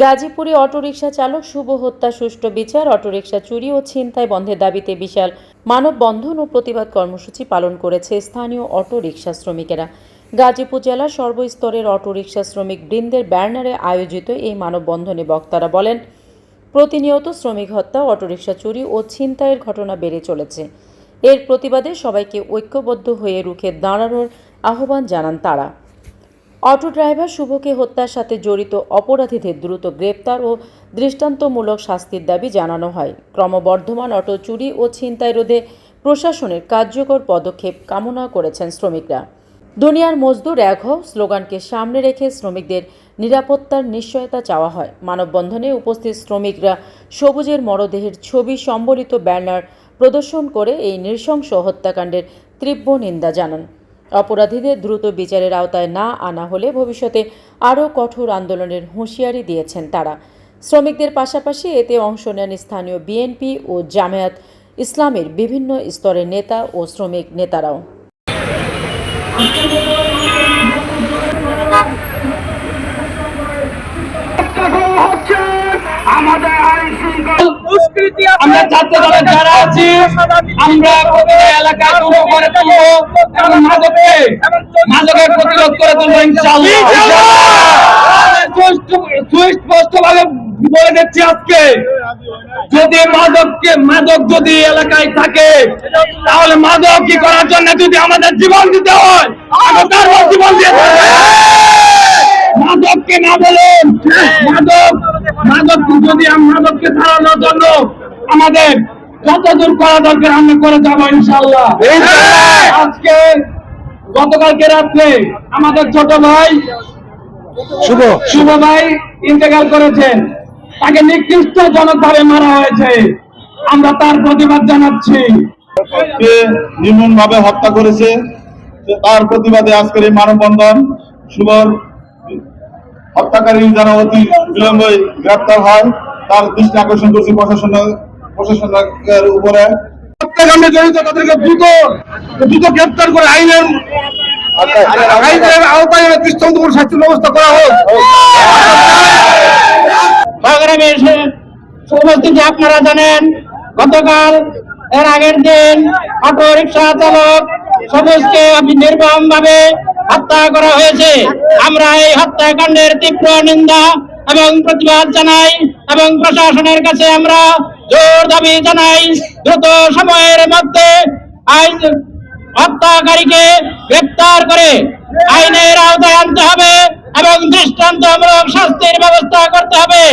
গাজীপুরে অটোরিকশা চালক শুভ হত্যা সুষ্ঠু বিচার, অটোরিকশা চুরি ও ছিনতাই বন্ধের দাবিতে বিশাল মানববন্ধন ও প্রতিবাদ কর্মসূচি পালন করেছে স্থানীয় অটোরিকশা শ্রমিকেরা। গাজীপুর জেলার সর্বস্তরের অটোরিকশা শ্রমিক বৃন্দের ব্যানারে আয়োজিত এই মানববন্ধনে বক্তারা বলেন, প্রতিনিয়ত শ্রমিক হত্যা, অটোরিকশা চুরি ও ছিনতাইয়ের ঘটনা বেড়ে চলেছে। এর প্রতিবাদে সবাইকে ঐক্যবদ্ধ হয়ে রুখে দাঁড়ানোর আহ্বান জানান তারা। অটো ড্রাইভার শুভকে হত্যার সাথে জড়িত অপরাধীদের দ্রুত গ্রেপ্তার ও দৃষ্টান্তমূলক শাস্তির দাবি জানানো হয়। ক্রমবর্ধমান অটো চুরি ও ছিনতাই রোধে প্রশাসনের কার্যকর পদক্ষেপ কামনা করেছেন শ্রমিকরা। দুনিয়ার মজদুর এক হও স্লোগানকে সামনে রেখে শ্রমিকদের নিরাপত্তার নিশ্চয়তা চাওয়া হয়। মানববন্ধনে উপস্থিত শ্রমিকরা সবুজের মরদেহের ছবি সম্বলিত ব্যানার প্রদর্শন করে এই নৃশংস হত্যাকাণ্ডের তীব্র নিন্দা জানান। অপরাধীদের দ্রুত বিচারের আওতায় না আনা হলে ভবিষ্যতে আরও কঠোর আন্দোলনের হুঁশিয়ারি দিয়েছেন তারা। শ্রমিকদের পাশাপাশি এতে অংশ নেন স্থানীয় বিএনপি ও জামায়াত ইসলামের বিভিন্ন স্তরের নেতা ও শ্রমিক নেতারাও। আমরা ছাত্র দলের যারা আছি, আমরা প্রতিটা এলাকায় দুর্গ করে তুলবো এবং মাদকের প্রতিরোধ করে তুলবো ইনশাআল্লাহ। সুস্পষ্টভাবে বলে দিচ্ছি, আজকে যদি মাদক যদি এলাকায় থাকে, তাহলে মাদক কি করার জন্য যদি আমাদের জীবন দিতে হয়, আমরা তার জীবন দিয়ে মাদককে না বলুন। মাদক যদি মাদককে ছাড়ানোর জন্য আমাদের যত দূর করা দরকার আমরা করে যাবো ইনশাআল্লাহ। আজকে গতকালকে রাত্রে আমাদের ছোট ভাই শুভ ভাই ইন্তেকাল করেছেন, তাকে নিকৃষ্টজনক ভাবে মারা হয়েছে। আমরা তার প্রতিবাদ জানাচ্ছি। নির্মম ভাবে হত্যা করেছে, তার প্রতিবাদে আজকের এই মানববন্ধন। শুভর হত্যাকারী যেন অতি বিলম্বে গ্রেপ্তার হয় তার দৃষ্টি আকর্ষণ করছি প্রশাসনের উপরে। হত্যাকাণ্ডে জড়িত তাদেরকে দ্রুত গ্রেপ্তার করে আইনের আওতায় দৃষ্টান্তমূলক শাস্তির ব্যবস্থা করা হোক। উপস্থিতি আপনারা জানেন, গতকাল এর আগের দিন অটো রিক্সা চালক সবুজকে নির্মম ভাবে হত্যা করা হয়েছে। আমরা এই হত্যাকাণ্ডের তীব্র নিন্দা এবং প্রতিবাদ জানাই এবং প্রশাসনের কাছে আমরা জোর দাবি জানাই, দ্রুত সময়ের মধ্যে আইন হত্যাকারীকে গ্রেপ্তার করে আইনের আওতায় আনতে হবে এবং দৃষ্টান্তমূলক শাস্তির ব্যবস্থা করতে হবে।